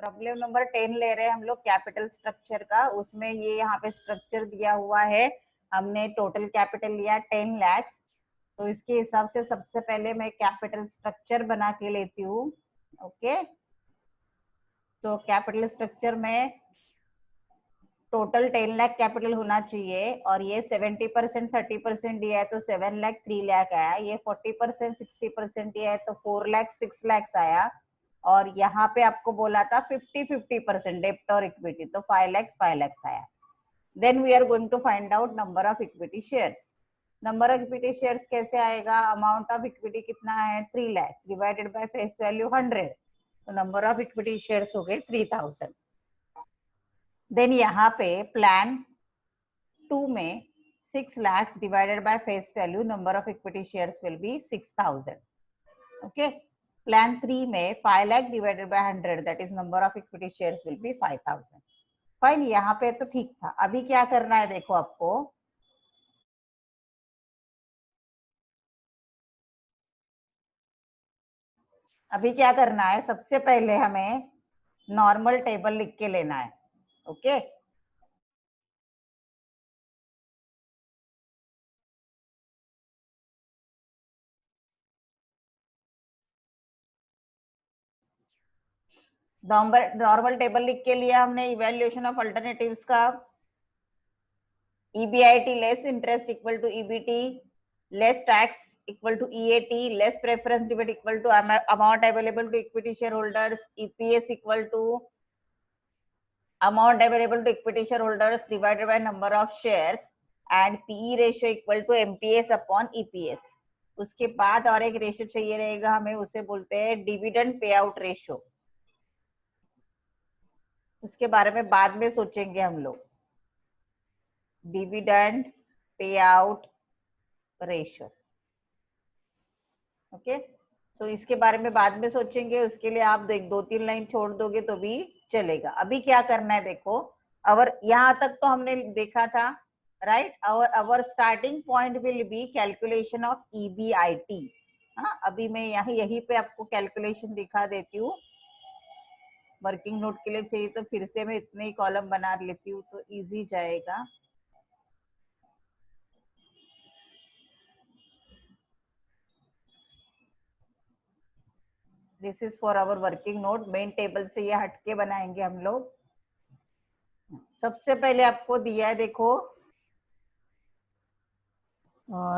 Problem number 10 ले रहे हैं हम लोग कैपिटल स्ट्रक्चर का। उसमें ये यहाँ पे स्ट्रक्चर दिया हुआ है, हमने टोटल कैपिटल लिया 10 लाख। तो इसके हिसाब से सबसे पहले मैं कैपिटल स्ट्रक्चर बना के लेती हूँ। ओके, तो कैपिटल स्ट्रक्चर में टोटल 10 लाख कैपिटल होना चाहिए और ये 70% 30% दिया है तो 7 लाख 3 लाख आया। ये 40% 60% दिया है तो 4 लाख 6 लाख आया। और यहाँ पे आपको बोला था 50-50% डेब्ट और इक्विटी, तो 5 लाख आया। Then we are going to find out number of equity shares. Number of equity shares कैसे आएगा? अमाउंट ऑफ इक्विटी कितना है? 3 lakh divided by face value 100, तो नंबर ऑफ इक्विटी शेयर्स हो गए 3000। देन यहाँ पे प्लान 2 में 6 lakhs divided by face value, number of equity shares will be 6000. Okay, plan 3 में 5 lakh divided by 100, that is number of equity shares will be 5000. Fine, यहाँ पे तो ठीक था। अभी क्या करना है देखो आपको, अभी क्या करना है, सबसे पहले हमें नॉर्मल टेबल लिख के लेना है। ओके, नॉर्मल टेबल लिख के लिया हमने इवैल्यूएशन ऑफ अल्टरनेटिव्स का। EBIT less interest equal to EBT, less tax equal to EAT, less preference dividend equal to amount available to equity share holders, EPS equal to amount available to equity share holders divided by number of shares and PE ratio equal to MPS upon EPS। उसके बाद और एक ratio चाहिए रहेगा हमें, उसे बोलते हैं डिविडेंड पे आउट रेशियो। उसके बारे में बाद में सोचेंगे हम लोग, dividend pay out ratio. Okay, तो इसके बारे में बाद में सोचेंगे, उसके लिए आप 2-3 लाइन छोड़ दोगे तो भी चलेगा। अभी क्या करना है देखो, अवर यहाँ तक तो हमने देखा था, right. Our starting point will be calculation of EBIT। हाँ, अभी मैं यहीं पे आपको कैलकुलेशन दिखा देती हूँ। वर्किंग नोट के लिए चाहिए तो फिर से मैं इतने ही कॉलम बना लेती हूँ तो इजी जाएगा। This is for our working note. Main table से ये हटके बनाएंगे हम लोग। सबसे पहले आपको दिया है देखो,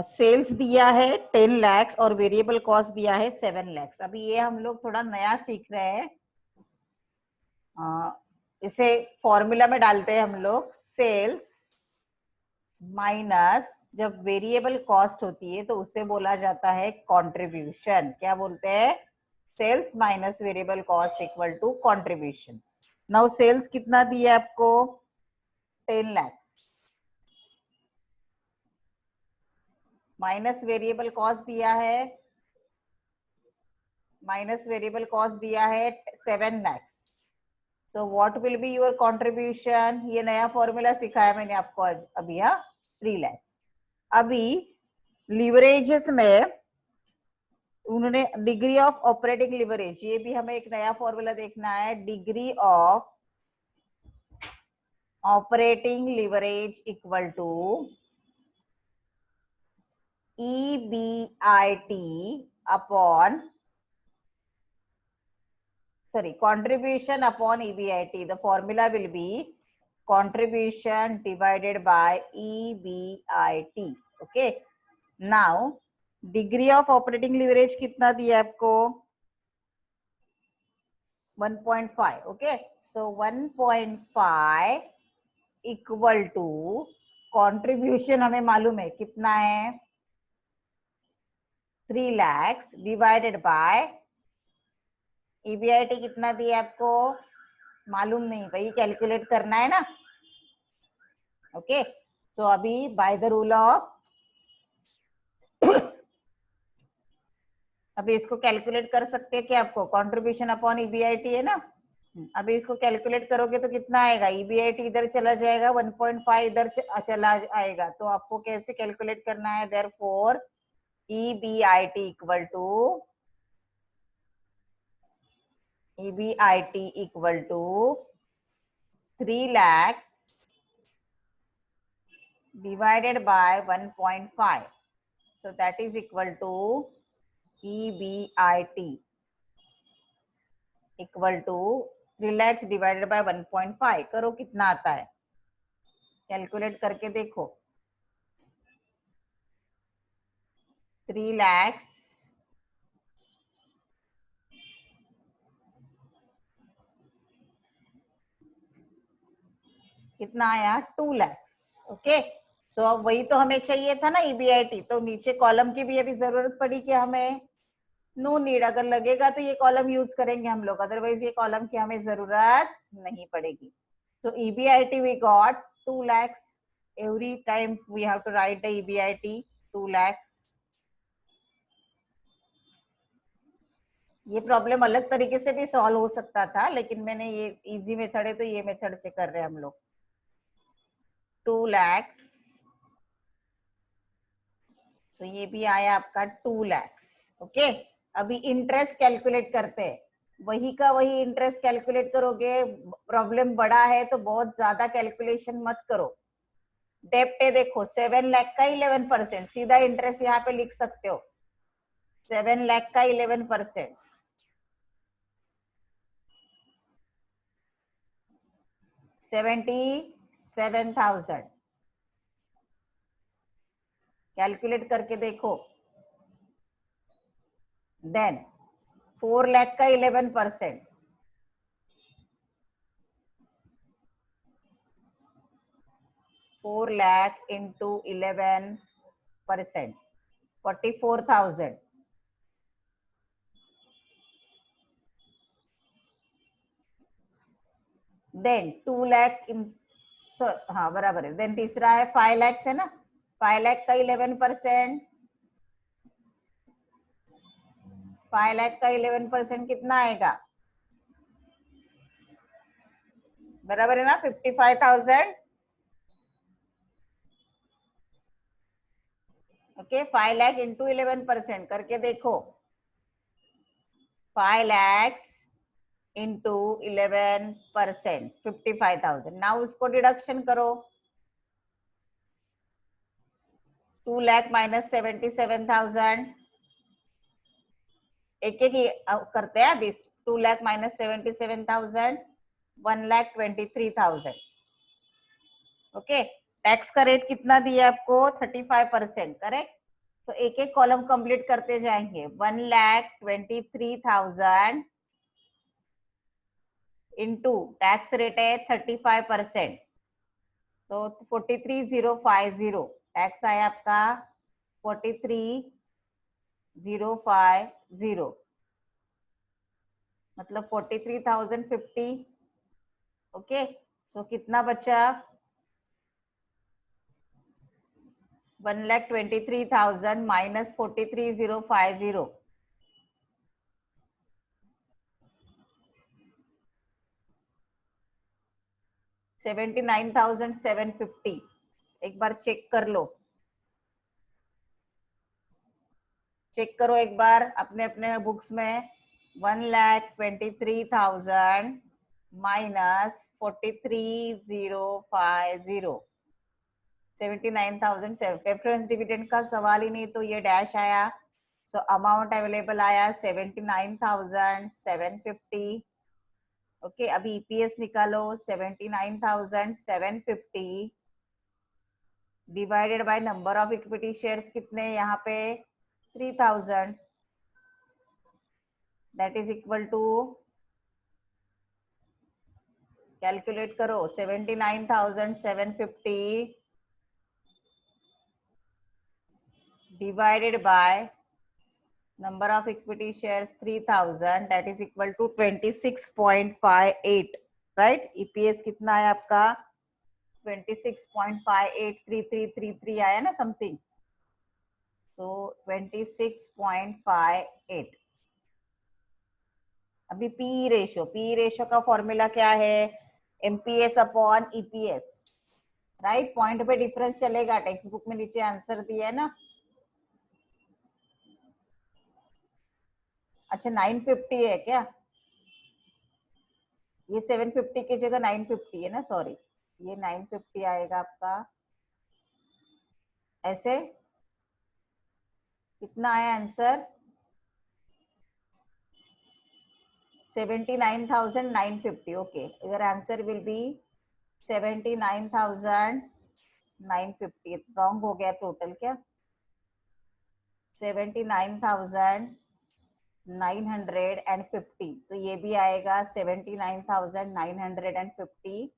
सेल्स दिया है 10 लाख और वेरिएबल कॉस्ट दिया है 7 लाख। अभी ये हम लोग थोड़ा नया सीख रहे हैं। इसे फॉर्मूला में डालते हैं हम लोग, सेल्स माइनस जब वेरिएबल कॉस्ट होती है तो उसे बोला जाता है कंट्रीब्यूशन। क्या बोलते हैं? Sales minus variable cost equal to contribution. Now sales कितना दिया आपको? 10 लाख माइनस वेरिएबल कॉस्ट दिया है, माइनस वेरिएबल कॉस्ट दिया है 7 lakh. So what will be your contribution? ये नया फॉर्मूला सिखाया मैंने आपको अभी। हाँ, 3 लाख। अभी लीवरेजेस में उन्होंने डिग्री ऑफ ऑपरेटिंग लीवरेज, ये भी हमें एक नया फॉर्मूला देखना है। Degree of operating leverage equal to EBIT upon contribution upon EBIT. The formula will be contribution divided by EBIT. Okay. Now degree of operating leverage कितना दिया आपको? 1.5. Okay. So 1.5 equal to contribution हमें मालूम है कितना है, 3 लाख डिवाइडेड बाय EBIT कितना दिया आपको मालूम नहीं, वही कैलकुलेट करना है ना। ओके, तो अभी बाय द रूल ऑफ अभी इसको कैलकुलेट कर सकते हैं क्या आपको? कंट्रीब्यूशन अपॉन EBIT है ना। अभी इसको कैलकुलेट करोगे तो कितना आएगा? EBIT इधर चला जाएगा, 1.5 इधर चला आएगा, तो आपको कैसे कैलकुलेट करना है? Therefore EBIT equal to EBIT equal to 3 lakhs divided by 1.5. So that is equal to EBIT equal to 3 lakhs divided by 1.5. करो कितना आता है, कैलकुलेट करके देखो. 3 lakhs कितना आया, 2 lakhs. ओके, सो अब वही तो हमें चाहिए था ना EBIT. तो नीचे कॉलम की भी अभी जरूरत पड़ी कि हमें, नो नीड, अगर लगेगा तो ये कॉलम यूज करेंगे हम लोग, अदरवाइज ये कॉलम की हमें जरूरत नहीं पड़ेगी. तो EBIT we got 2 lakhs. Every time we have to write the EBIT 2 lakhs. ये प्रॉब्लम अलग तरीके से भी सॉल्व हो सकता था, लेकिन मैंने ये इजी मेथड है तो ये मेथड से कर रहे हैं हम लोग. 2 lakhs, तो ये भी आया आपका 2 lakhs. ओके, अभी इंटरेस्ट कैलकुलेट करते हैं. वही का वही इंटरेस्ट कैलकुलेट करोगे. प्रॉब्लम बड़ा है तो बहुत ज्यादा कैलकुलेशन मत करो. डेप्ट है देखो 7 लाख का 11%, सीधा इंटरेस्ट यहाँ पे लिख सकते हो. 7 लाख का 11%, 77,000. कैलकुलेट करके देखो. देन 4 लाख का 11%, 4 lakh into 11%, 44,000. देन 2 lakh हाँ बराबर है. देन तीसरा है 5 lakhs है ना, 5 lakh का 11%, 5 lakh का 11% कितना आएगा, बराबर है ना 55,000. ओके, 5 lakh into 11% करके देखो. 5 lakhs into 11%, 55,000. नाउ उसको डिडक्शन करो. 2 lakh minus 77,000. एक एक ही करते हैं अभी. 2 lakh minus 77,000, 1,23,000. ओके, टैक्स का रेट कितना दिया आपको, 35%. करेक्ट. तो एक एक कॉलम कंप्लीट करते जाएंगे. 1,23,000 इंटू टैक्स रेट है 35%, तो 43,050. टैक्स आया आपका 43,050, मतलब 43,050. ओके, सो कितना बचा, 1,23,000 माइनस 43,050, 79,750. एक बार चेक कर लो, चेक करो एक बार अपने अपने बुक्स में. 1,23,000 माइनस 43,050, 79,007. प्रेफरेंस डिविडेंड का सवाल ही नहीं, तो ये डैश आया. सो अमाउंट अवेलेबल आया 79,750. ओके, अभी ईपीएस निकालो. 79,750 divided by number of equity shares कितने यहाँ पे, 3,000. That is equal to, calculate करो. 79,750 divided by number of equity shares 3,000, that is equal to 26.58. Right, EPS कितना है आपका, 26.583333 आया ना समथिंग. तो 26.58. अभी पी रेशियो का फॉर्मूला क्या है, MPS upon EPS. Right, point पे डिफरेंस चलेगा. टेक्स्ट बुक में नीचे आंसर दिया है ना. अच्छा 950 है क्या, ये 750 की जगह 950 है ना, सॉरी, ये 950 आएगा आपका। ऐसे कितना आया answer? 79,950. Okay, your answer will be 79,950. Wrong हो गया टोटल क्या? 79,950. तो ये भी आएगा 79,950.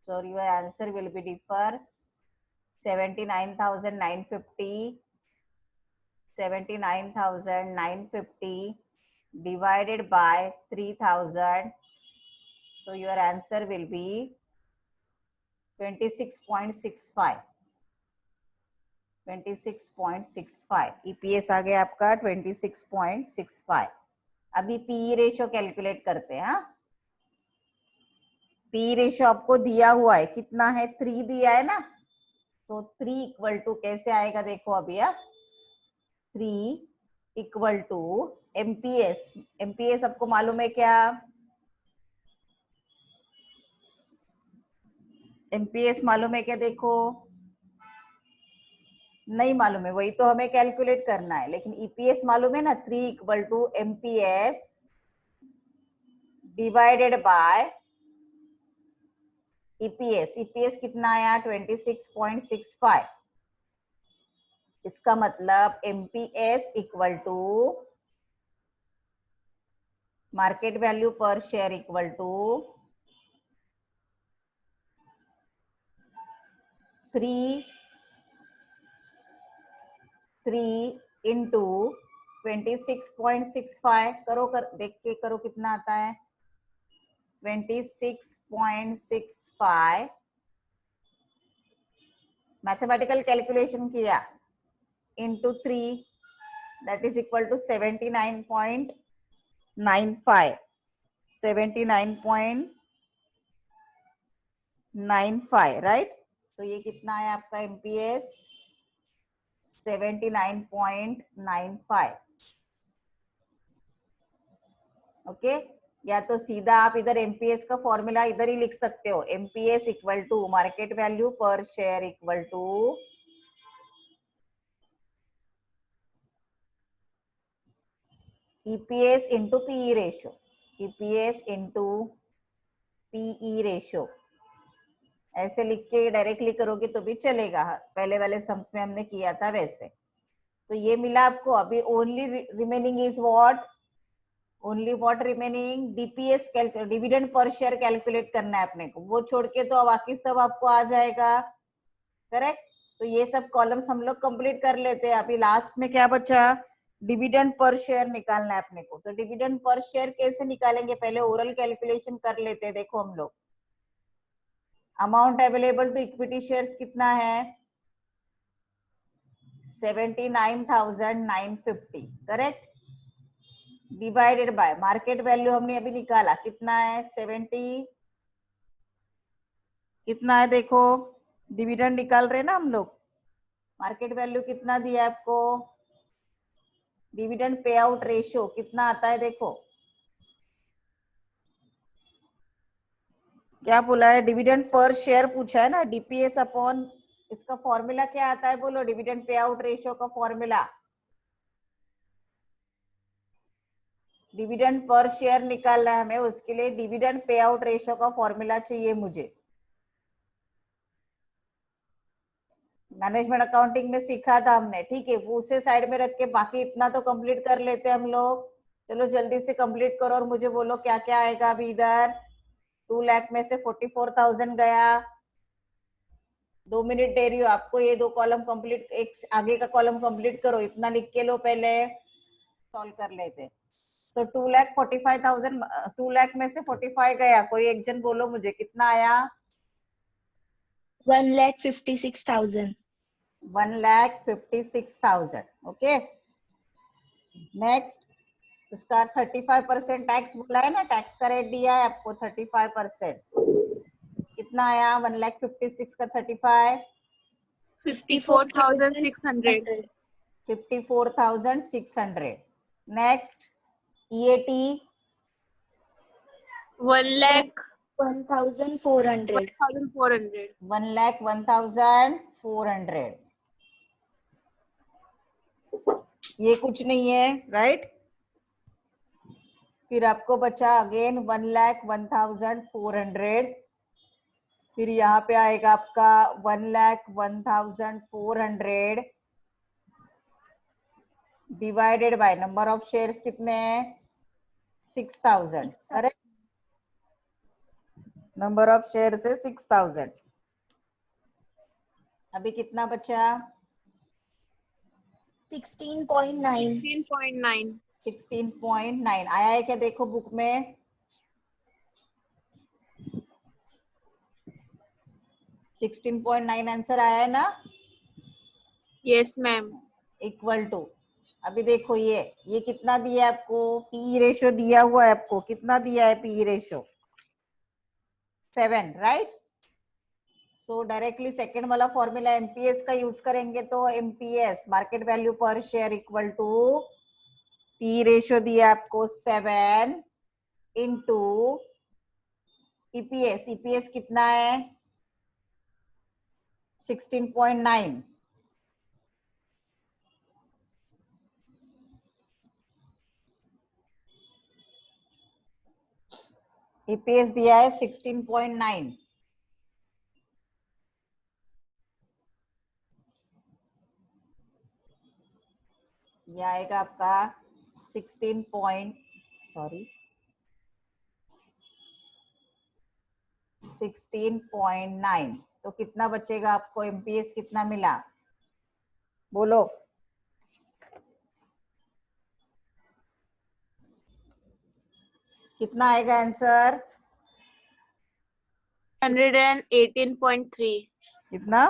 So your answer will be differ 79,950 divided by 3,000. So your answer will be 26.65. 26.65 EPS आ गया आपका 26.65. अभी PE रेशियो कैलकुलेट करते हैं. PE रेशियो आपको दिया हुआ है, कितना है? 3 दिया है ना, तो 3 इक्वल टू कैसे आएगा देखो अभी. 3 इक्वल टू MPS. MPS आपको मालूम है क्या? MPS मालूम है क्या? देखो नहीं मालूम है, वही तो हमें कैलकुलेट करना है. लेकिन EPS मालूम है ना, 3 equal to MPS divided by EPS. EPS कितना आया? 26.65. इसका मतलब MPS equal to market value per share equal to 3 into 26.65. करो, देख के करो कितना आता है. 26.65 मैथमेटिकल कैलकुलेशन किया into 3, that is equal to 79.95. 79.95 right. तो ये कितना है आपका MPS? 79.95. ओके, या तो सीधा आप इधर MPS का फॉर्मूला इधर ही लिख सकते हो. MPS equal to market value per share equal to EPS into PE ratio. EPS into PE ratio. ऐसे लिख के डायरेक्टली करोगे तो भी चलेगा, पहले वाले सम्स में हमने किया था वैसे. तो ये मिला आपको. अभी only remaining is what? Only what remaining? DPS dividend per share calculate करना है अपने को. वो छोड़ के तो बाकी सब आपको आ जाएगा. करेक्ट. तो ये सब कॉलम्स हम लोग कंप्लीट कर लेते हैं. अभी लास्ट में क्या बचा? डिविडेंड पर शेयर निकालना है अपने को. तो डिविडेंड पर शेयर कैसे निकालेंगे? पहले ओरल कैलकुलेशन कर लेते हैं. देखो हम लोग, amount available to equity shares कितना है? 79,950. Correct. Divided by market value हमने अभी निकाला, कितना है? 70. कितना है देखो, डिविडेंड निकाल रहे ना हम लोग. मार्केट वैल्यू कितना दिया आपको? डिविडेंड पे आउट रेशियो कितना आता है देखो. क्या बोला है? डिविडेंड पर शेयर पूछा है ना. DPS अपॉन इसका फॉर्मूला क्या आता है बोलो? डिविडेंड पे आउट रेशियो का फॉर्मूला. डिविडेंड पर शेयर निकालना है हमें, उसके लिए डिविडेंड पे आउट रेशियो का फॉर्मूला चाहिए मुझे. मैनेजमेंट अकाउंटिंग में सीखा था हमने. ठीक है, वो उसे साइड में रख के बाकी इतना तो कंप्लीट कर लेते हम लोग. चलो जल्दी से कंप्लीट करो और मुझे बोलो क्या क्या आएगा अभी इधर. 2 लाख में से 44,000 गया. 2 मिनट दे रही हो आपको. ये 2 कॉलम कंप्लीट, एक आगे का कॉलम कंप्लीट करो. इतना लिख के लो, पहले सॉल्व कर लेते. तो 2,45,000, 2 लाख में से 45 गया. कोई एक जन बोलो मुझे कितना आया? 1,56,000. 1,56,000. Okay, next. उसका 35% टैक्स बोला है ना, टैक्स का रेट दिया है आपको 35%. कितना आया 1,56,000 का 35? 54,600. 54,600. Next, EAT 1 lakh 1,400. 1,400. 1,01,400. ये कुछ नहीं है, राइट? फिर आपको बचा अगेन 1,01,400. फिर यहाँ पे आएगा आपका 1,01,400 divided by number of shares कितने हैं? 6,000. करेक्ट? नंबर ऑफ शेयर्स है 6,000. अभी कितना बचा? 16.9. 16.9. 16.9 आया है क्या? देखो बुक में 16.9 आंसर आया है ना? Yes, ma'am. इक्वल टू, अभी देखो ये कितना दिया है आपको? पी रेशो दिया हुआ है आपको. कितना दिया है P ratio? 7, right? So directly second वाला फॉर्मूला एमपीएस का यूज करेंगे तो MPS market value per share equal to P ratio दिया आपको 7 इंटू ईपीएस. ईपीएस कितना है? 16.9. ईपीएस दिया है 16.9. ये आएगा आपका 16.9. तो कितना बचेगा आपको? एमपीएस कितना मिला? बोलो. कितना आएगा आंसर? 118.3. कितना?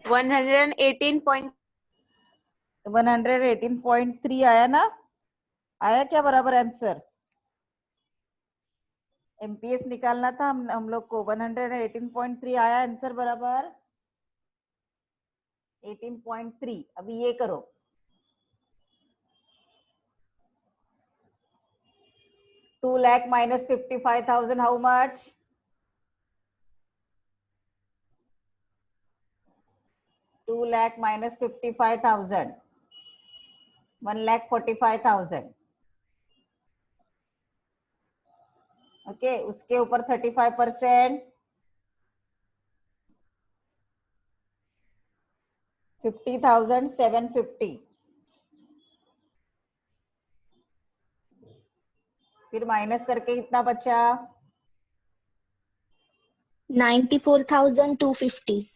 118. 118.3 आया ना? आया क्या बराबर आंसर? एमपीएस निकालना था हम लोग को. 118.3 आया आंसर बराबर 18.3. अभी ये करो. Two lakh minus 55,000 how much? 2 lakh minus 55,000 1,45,000. Okay, उसके ऊपर 35% 50,750. फिर माइनस करके कितना बचा? 94,250.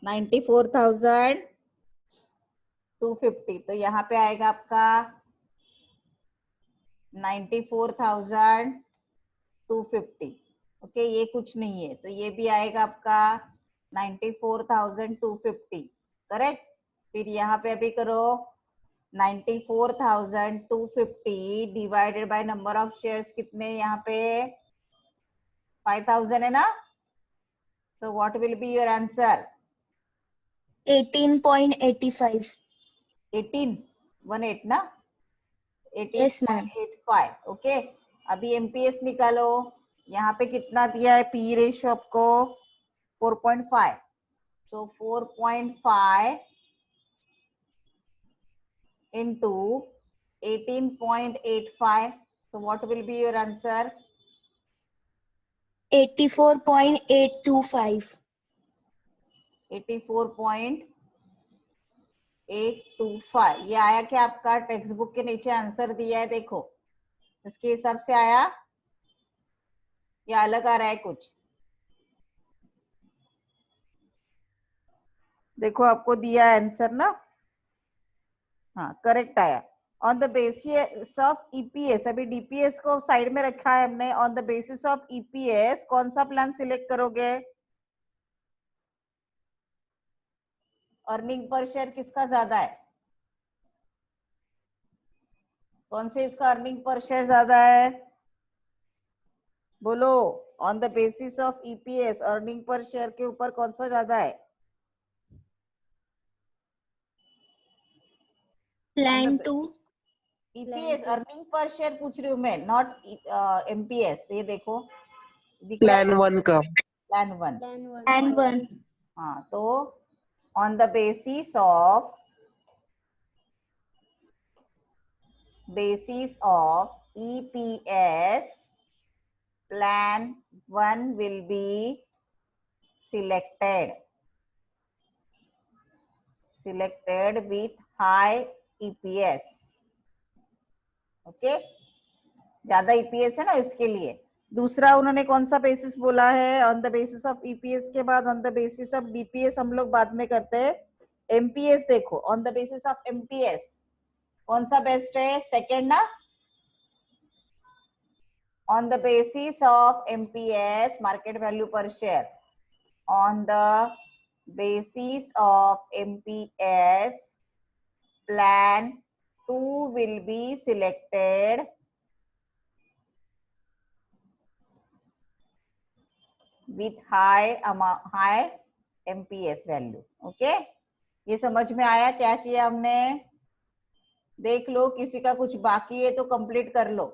94,250. तो यहाँ पे आएगा आपका 94,250. ओके, ये कुछ नहीं है तो ये भी आएगा आपका 94,250. करेक्ट? फिर यहाँ पे अभी करो 94,250 divided by number of shares कितने? यहाँ पे 5,000 है ना? So what will be your answer? 18.85. 18 ना? Yes, ma'am. 18.85. ओके, अभी एमपीएस निकालो. यहाँ पे कितना दिया है पी रेशियो आपको? 4.5. So 4.5 into 18.85. So what will be your answer? 84.825. 84.825. ये आया क्या आपका? टेक्स्ट बुक के नीचे आंसर दिया है, देखो इसके हिसाब से आया या अलग आ रहा है कुछ? देखो आपको दिया आंसर ना. हाँ, करेक्ट आया. On the basis of EPS, अभी डीपीएस को साइड में रखा है हमने. On the basis of EPS कौन सा प्लान सिलेक्ट करोगे? अर्निंग पर शेयर किसका ज्यादा है? कौन से इसका अर्निंग पर शेयर ज्यादा है? बोलो. On the basis of EPS earning per share के ऊपर कौन सा ज्यादा है? Plan 2. EPS earning per share पूछ रही हूँ मैं, नॉट एमपीएस। ये देखो प्लान 1 का प्लान 1। Plan 1. हाँ, तो on the basis of EPS, plan 1 will be selected with high EPS. Okay, ज्यादा ईपीएस है ना, इसके लिए। दूसरा उन्होंने कौन सा बेसिस बोला है? On the basis of EPS के बाद on the basis of DPS हम लोग बाद में करते हैं। एमपीएस देखो, on the basis of MPS कौन सा बेस्ट है? सेकेंड ना। On the basis of MPS, market value per share, on the basis of MPS, plan 2 will be selected with high MPS value. Okay, ये समझ में आया? क्या किया हमने? देख लो, किसी का कुछ बाकी है तो कंप्लीट कर लो।